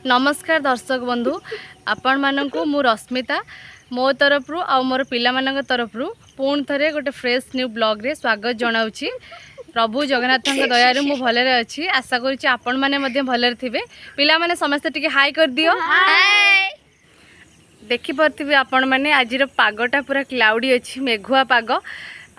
नमस्कार दर्शक बंधु आपण मानकु मु रश्मिता मो तरफ आ मोर पिला मानक तरफ पुणी थे गोटे फ्रेश न्यू ब्लॉग रे स्वागत जनाऊँगी। प्रभु जगन्नाथ दयारू मु भलरे अच्छी आशा करुँची आपण मैंने भलरे थे। पिला माने समस्ते टिके हाई कर दियो। देखि पार्थिबे आपण मैंने आज पागटा पूरा क्लाउडी अच्छी मेघुआ पाग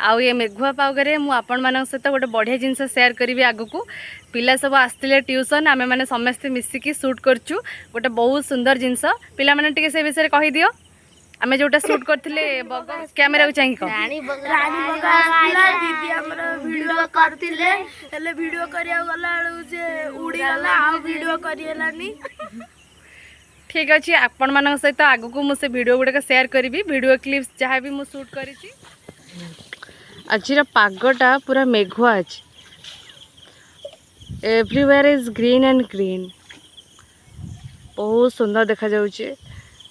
आउ ये मेघुआ पागरे मु आपण मान सहित गोटे बढ़िया जिनस शेयर करी आगु को। पिला सब आसते ट्यूशन आमे मैंने समस्ते मिसिकी शूट करचु गोटे बहुत सुंदर जिनस। पिला माने टिके से विषय कहि दियो। आमे जोटा शूट करथिले बग कैमरा को चाहिए रानी बग आसला दीदी हमर वीडियो करथिले हेले वीडियो करिया गला जे उड़ी गला आ वीडियो करियलानी। ठीक अच्छे आपण मान सहित आगु को मुझे वीडियो गुड़ाक शेयर करी वीडियो क्लिप्स जहाँ भी मुझे शूट करी। आज पागटा पूरा मेघुआ अच्छे everywhere is green and green बहुत सुंदर देखा जाउछे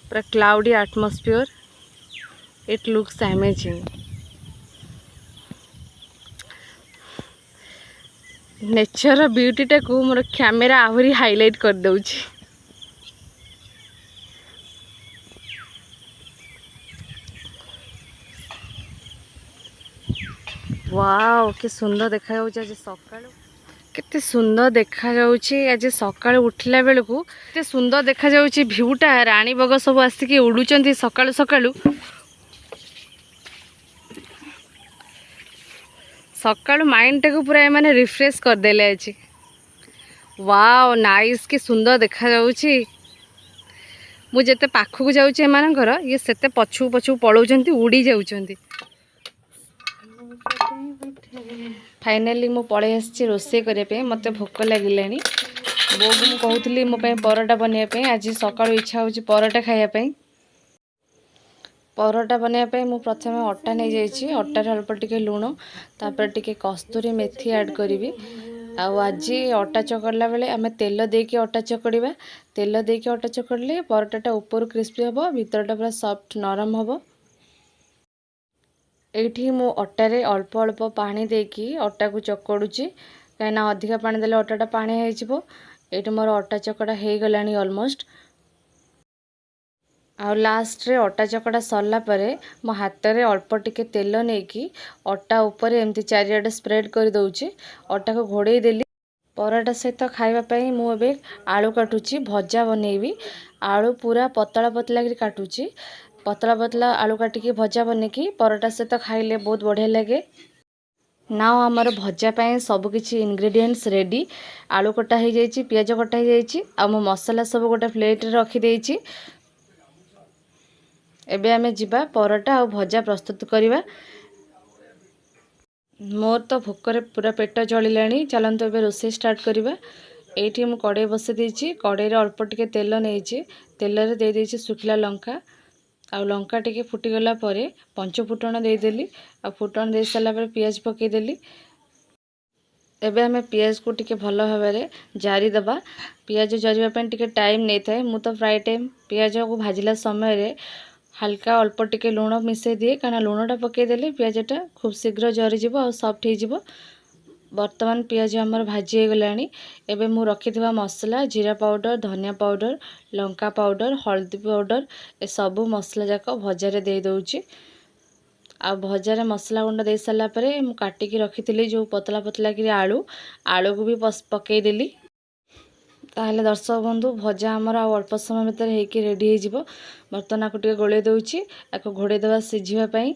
पूरा cloudy atmosphere it looks amazing. Nature ब्यूटीटा को मोर कैमेरा आहरी हाईलाइट कर दउछि। वाओ के सुंदर देखा जाउछ। आज सकाळ केते सुंदर देखा जाउछि। आज सकाळ उठिला बेल को केते सुंदर देखा जाउछि भ्यूटा। रानी बग सब आसिक उड़ुचंती सकाळु सकाळु सकाळु माइंड टाको पूरा माने रिफ्रेश कर देले अछि। वाओ नाइस के सुंदर देखा जाउछि। मु जेते पाखु जाउछि एमानकर ये सेते पछु पछु पळौचंती उड़ी जाउचंती। फाइनाली मु पळे आछि रोसे करे पे मते भोक लागिलानी। बो मु कहउतली मो पे परोटा बनिया पे आज सकाळु इच्छा होछि परोटा खाया पे। परोटा बनिया पे मु प्रथमे अट्टा नै जाइछि। अट्टा रे अल्प टिके लूण तापर टिके कस्तूरी मेथी ऐड करिवि। आ आज अट्टा चकड़ला बेले आमे तेल देके अट्टा चकड़िबा। तेल देके अट्टा चकड़ले परोटाटा ऊपर क्रिस्पी हबो भीतरटा पूरा सॉफ्ट नरम हबो। एठी मु अट्टारे अल्प अल्प पानी देकी अट्टा को चकड़ुची कहीं अधिका पानी देले अट्टाटा पानी हो जिवो। एठी मोर अट्टा चकड़ा हो गलानी ऑलमोस्ट। आ लास्ट रे अट्टा चकड़ा सरला परे मो हाथ रे अल्प टिके तेल नेकी अट्टा ऊपर एमती चारियाडे स्प्रेड कर दउची। अट्टा को घोड़े देली परोटा सहित खाइबा पई मु एबे आलू काटुची भजा बनेबी। आलू पूरा पतला पतला कर काटुची। पतला पतला आलू काटिकी भजा बनेकी परोटा सहित खाइले बहुत बढ़िया लगे। नाउ आमर भजा पाए सबकिछि इंग्रेडिएंट्स रेडी। आलू कटा हो जाइए पियाज कटा हो जाइए आ मो मसला सब गोटे प्लेट रे रखी देइछि। एबे आमे जिबा परोटा आ भजा प्रस्तुत करिबा। मोर तो भोकरे पूरा पेट जलिलानी। चलंतु एबे रोसे स्टार्ट करिबा। एठी मु कड़े बसे देइछि। कड़े रे अल्प टिके तेल नेइछि। तेल रे दे देइछि सुखिला लंका आ लंका टिके फुटीगला परे पंच फुटण देदेली। आ फुटण दे सारा पर पियाज पकईदेली। एबे हमें पियाज को टिके भल भाव जारी दबा। पियाज जरिबा टिके टाइम नहीं थाए। मु तो प्राय टाइम पियाज को भाजिला समय रे हल्का अल्प टिके लूण मिसई दिए कारण लूणटा पकईदेले पियाजटा खूब शीघ्र जरीजिव और सॉफ्ट हो। वर्तमान पियाज आमर भाजी हो गलानी। एबे मु रखिथिबा मसला जीरा पाउडर धनिया पाउडर लंका पाउडर हल्दी पाउडर ए सबू मसला जाक भजारे दे दउची। आ भजारे मसला गुंड दे सारा परे मु काटिकी रखिथिली जो पतला पतला कि आलू आलू को भी पकई देली। ताहले दर्शक बंधु भजा आमर आ अल्प समय भितर हेकी रेडी हो जिवो। बर्तन आको टिके गोले दउची आको घोड़े देवा सिझिबा पई।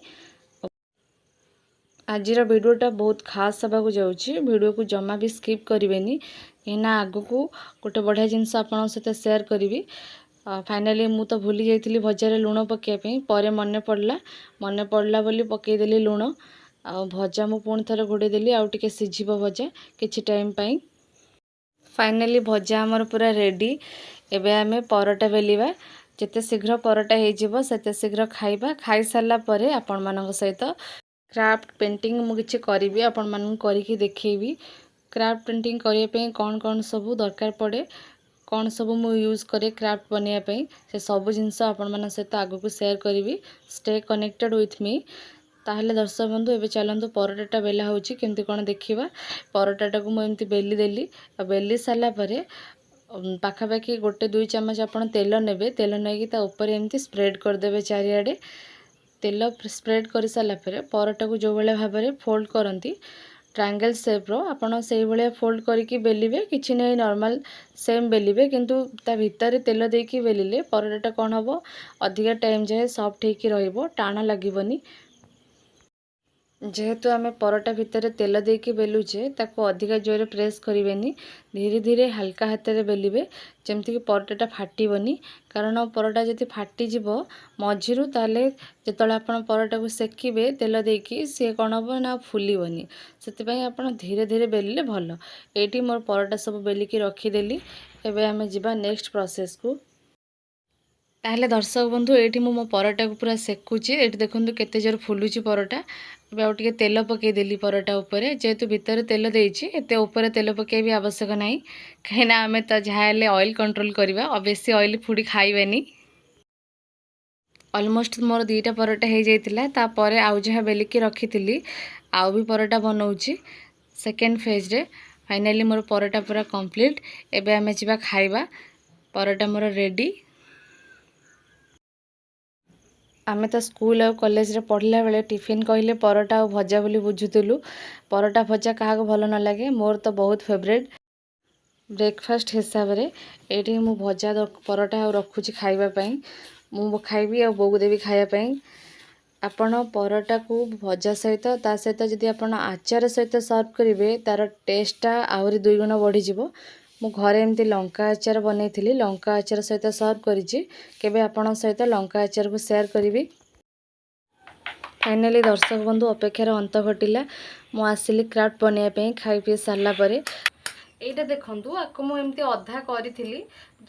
आजिर वीडियोटा बहुत खास होगा जाऊँगी। वीडियो को जमा भी स्किप करेंगे कहीं आग को गोटे बढ़िया जिनस आप सहित शेयर करी। फाइनाली मु तो भूली जाइली भजारे लूण पकाइपी पर मन पड़ला बोली पकईदेली लूण। आ भजा मु पुणी थर घोड़े देली आउ टिके सिझिबो भजा किछि टाइम पाई। फाइनाली भजा आमर पूरा रेडी। एबे आमे परोटा बेलिबा। जेते शीघ्र परोटा हो जिवो सेते शीघ्र खाइबा। खाई सारला परे आपण मानक सहित क्राफ्ट पेंटिंग मु किछि करिवि आपण मानन करिकि देखैबी। क्राफ्ट पेंटिंग करिया पे कौन कौन सब दरकार पड़े कौन सब मु यूज करे क्राफ्ट बनिया पे से सब जिनस आपण मान सहित आगु को शेयर करिवि। Stay connected with me. ताहले दर्शक बंधु एबे चलंतु परोटाटा बेला होछि केमती कोन देखिबा। परोटाटा को मु एमती बेली देली। बेली साला परे पाखापाखि 1-2 चामच आपण तेल नेबे। तेल नहीं ता ऊपर एमती स्प्रेड करदेवे चारिआडे। तेल स्प्रेड कर सारा पर परटा को जो भाया भाव में फोल्ड करती ट्रायंगल शेप्र आपड़ से भाया फोल्ड करके बेलिए किसी नहीं नॉर्मल सेम बेलिए किंतु ता भितर तेल देकी बेलिले परटा कौन हम अधिका टाइम जाए सॉफ्ट होकर टाण लगनी। जेहेतु आम परटा भितर तेल देकी बेलुचे ताको अधिका जोर प्रेस करें धीरे धीरे हल्का हाथ में बेलिए जमती परटाटा फाटबनी कारण परटा जब फाटीज मझिरू ताले जो आप परटा को सेकिबे तेल देकी सी कौन हम ना फुलबनी से आप धीरे धीरे बेलिले भल। ये मोर परटा सब बेलिकी रखीदेली। एबे आमे जिबा नेक्स्ट प्रोसेस को। ताहले दर्शक बंधु ये मो परटा को पूरा सेकुची। ये देखो केते जोर फुलुची परटा। अब आउ टिके तेल पकईदेली परटा उपरे जेहेतु भितर तेल देइछि एते ऊपर तेल पकई भी आवश्यक नहीं कहीं आमे तो जहाँ ऑयल कंट्रोल करवा और बेसी ऑयल फूड खाइबानी। ऑलमोस्ट मोर 2टा परटा हो जाइतिला तापर आउ जहाँ बेलिकी रखी आउ भी परटा बनाऊँगी सेकेंड फेज रे। फाइनली मोर परटा पूरा कंप्लीट। एबे आमे जिबा खाइबा। परटा मोर रेडी। आमे तो स्कूल और कॉलेज रे पढ़ला बेले टिफिन कहले परटा और भजा बोली बुझुतलु। परटा भजा क्या भल न लगे मोर तो बहुत फेवरेट ब्रेकफास्ट हिसाब रे। ये मु भजा परटा और रखुची खाइबापी मु खाइबी और बोऊ देवी खाइबापी। आपण परटा को भजा सहित ता सहित जदि आपण आचार सहित सर्व करेंगे तार टेस्टा आहरी 2 गुण बढ़ीज। मु घरे एमती लंका आचार बनई लंका आचार सहित सर्व करिछि केबे आपण सहित लंका आचार को शेयर करी। फाइनली दर्शक बंधु अपेक्षार अंत घटिला। मु आसिली क्राफ्ट बनवाई खाई पी सारा पर एटा देखंतु आको मु एमती अधा करी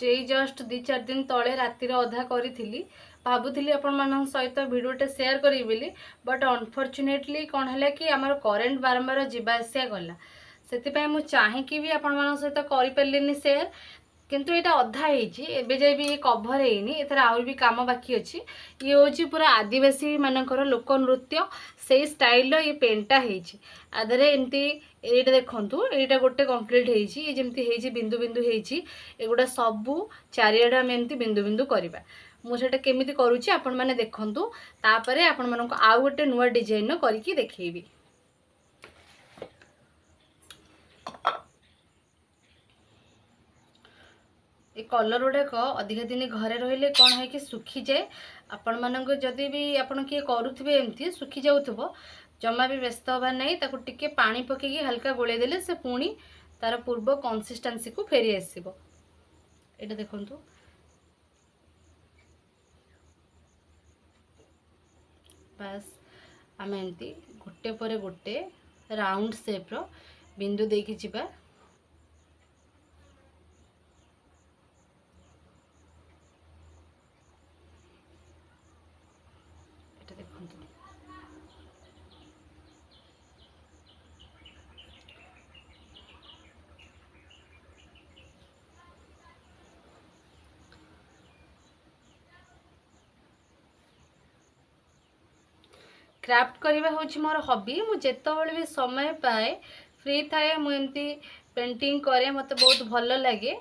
जे जस्ट 2-4 दिन तले रातिर अधा करी भाबुली आपण मान सहित भिडियोटे शेयर करी बोली बट अनफॉर्चुनेटली कौन है कि आमर करेन्ट बारंबार जीवा आसिया गला से मुझे चाहिए भी आपण मान सहित करें शेयर किंतु यहाँ अधा एबे जाए भी ये कभर होनी एथर आहुरी भी काम बाकी अच्छी। ये हूँ पूरा आदिवासी मानकर लोक नृत्य से स्टाइल ये पेंटा आधे एमती ये देखु यहाँ गोटे कम्प्लीट होती जमी बिंदु बिंदु होगुड़ा सबू चारिआडे आम एमती बिंदु बिंदु करवा मुझे केमी करुँची आपण मैंने देखु तापर आपण मानक आउ गोटे नुआ डिजाइन करके देखी। ये कलर गुड़ाक अधिका दिन घरे रहिले कौन है कि सुखी जाए आपण मानक जदि भी आपण किए करुवे एमती सुखी जाऊथबो जमा भी व्यस्त हबार नहीं ताकू टिके पानी पकेकी हल्का गोले देले से पुणी तार पूर्व कंसिस्टेंसी को फेरी आसीबो। एटा देखंतु बस आम एमती गोटे पर गोटे राउंड शेप रो बिंदु देकी जिबा। क्राफ्ट करवा हूँ मोर हॉबी मु जेतबेले भी समय पाए फ्री थाए मुझे पेंटिंग करे मत बहुत भल लगे।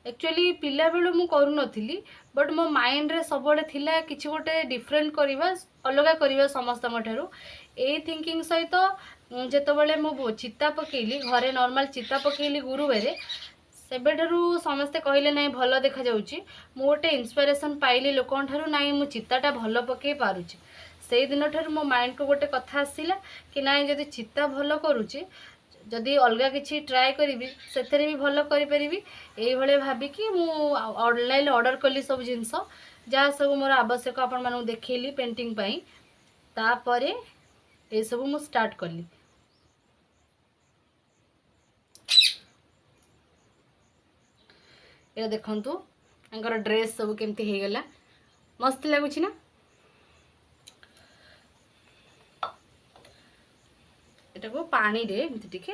एक्चुअली पिला बेलू मु करू नथिली बट मो माइंड रे सबले थिला किछि गोटे डिफरेंट करवा अलग करवा समस्त ठारू ए थिंकिंग सहित जेतबेले मु चिता पकेली घरे नॉर्मल चिता पकेली गुरुवारे सेबेठारू समस्ते कहले नाई भल देखा जाउची मु गोटे इंस्पिरेशन पाइली लोकन ठारू नाई मु चिताटा भल पके पारुची से दिन ठार मो माइंड को गोटे कथा आसला कि ना जदि चिता भल करुचे जदि अलग किसी ट्राए करी से भी भल करी ये भाविकी मु ऑनलाइन ऑर्डर कली सब जिनस जहाँ सब मोर आवश्यक आपण मानू देखली पेंटिंग पाई तापरे ये सब मु स्टार्ट कली। ये देखंतु अंकर ड्रेस सब केमती हो गला मस्त लगुच ना। एटा को पानी रे एमती टिके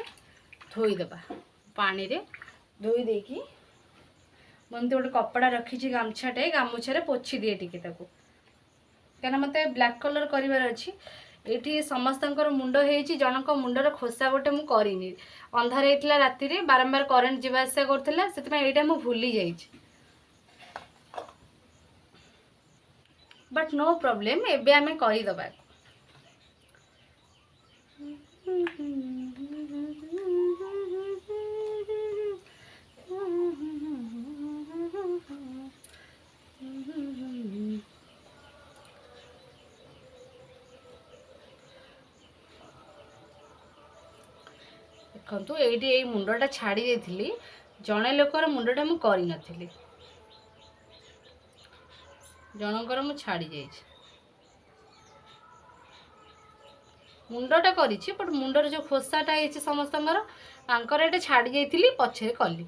धोई देबा पानी रे धोई देकी मनते गोटे कपड़ा रखी गामछाटे गामुछारे पोछि दिए टिके ताको कहना मते ब्लैक कलर करिवार अछि ये समस्तଙ୍କର मुंड ହେଇଛି ଜଣଙ୍କ ମୁଣ୍ଡର ଖୋସା ଗୋଟେ ମୁଁ କରିନି ଅନ୍ଧାର ହେଇଥିଲା ରାତିରେ ବାରମ୍ବାର କରେଣ୍ଟ ଯିବା ଆସିବା କରୁଥିଲା ସେଥିପାଇଁ ଏଇଟା ମୁଁ ଭୁଲି ଯାଇଛି बट नो प्रॉब्लम एबे आमे କରିଦବା देखो ये मुंडटा छाड़ी देती जड़े लोकर मुंडटा मु करी नथिली जनकर मु छाड़ी जाइछि मुंडटा करिछि बट मुंडर जो खोसाटा है समस्तंकर तांकर एटा छाड़ी जाइथिली पछे कली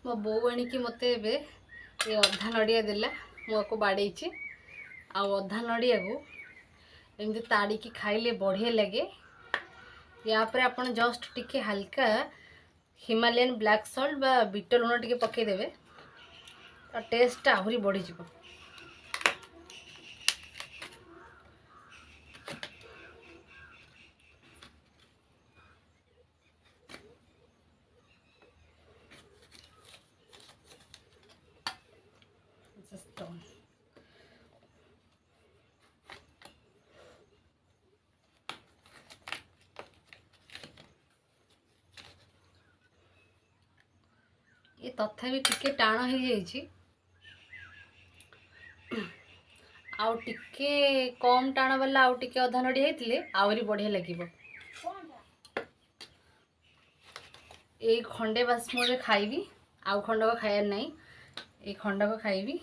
मो बो आनिकी मत ये अधा नड़िया देला मुझको बाड़े अधा नड़िया को एमती ताड़ी की खाइले बढ़िया लगे या पर आप जस्ट टिके हल्का हिमालयन ब्लैक सॉल्ट बा बीट लुण टिके पकईदेवे टेस्ट आहरी बढ़ी जाव ये तथापि टिके टाण हो जाइए आउ टिके कम टाण वाला आउ टिके अधा नड़ी होते आहरी बढ़िया लगे ये खंडे बास मुझे खाइबी आउ खंडक खायार नहीं ये खंडक खाइबी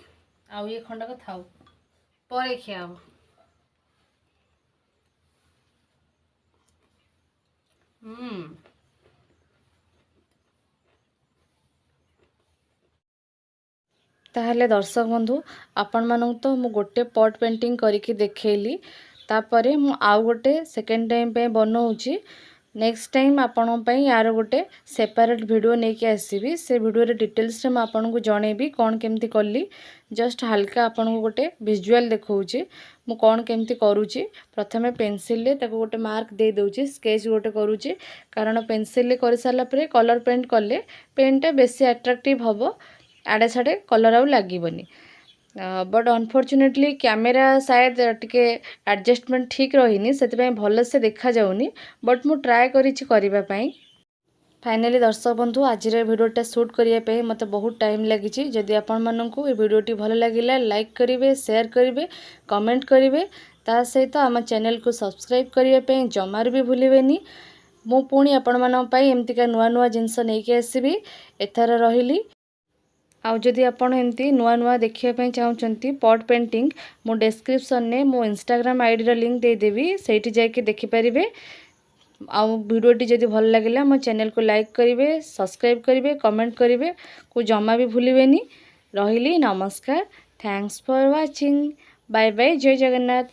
आउ ये खंडक थाउ पर खिया हम ताहले दर्शक बंधु आपण मानू तो मु गोटे पट पेंटिंग करके देखैली तापरे मु आउ गोटे सेकेंड टाइम पे बनाऊँगी नेक्स्ट टाइम आपण पे यार गोटे सेपरेट वीडियो लेके आसबि से वीडियो रे डिटेल्स रे आपन को जणेबी कौन केमती कली जस्ट हल्का आपन को गोटे विजुअल देखौची मु कौन केमती करूची प्रथमे पेंसिल ले ताको गोटे मार्क दे दउची स्केच गोटे करूची कारण पेंसिल ले कर साला परे कलर पेंट कले पेंटा बेसी अट्रैक्टिव हबो आड़े साड़े कलर आउ लगनी बट अनफॉर्चुनेटली कैमेरा शायद टिके एडजस्टमेंट ठीक रही से भल से देखा जाउनी बट मु ट्राए करने फाइनली दर्शक बंधु आज वीडियोटा शूट करने मत बहुत टाइम लगी जदि आपण मानू ये वीडियोटी भल लगिला लाइक करेंगे शेयर करेंगे कमेंट करेंगे ता सहित आम चैनल को सब्सक्राइब करने जमार भी भूलें मु पुणी आपण मानक एमतीका नुआ नुआ जिनस नहीं आसबि एथर रही आउ जदि आपण एमती नुआ नुआ देखिए चाहूँगी पट पेंटिंग मो डिस्क्रिप्शन ने मो इंस्टाग्राम आईडी रो लिंक दे देवी सेठी जाके देखि परिबे आउ वीडियोटी जदि भल लगिला मो चैनल को लाइक करेंगे सब्सक्राइब करेंगे कमेंट करेंगे को जमा भी भूलें रही नमस्कार thanks for watching bye bye जय जगन्नाथ।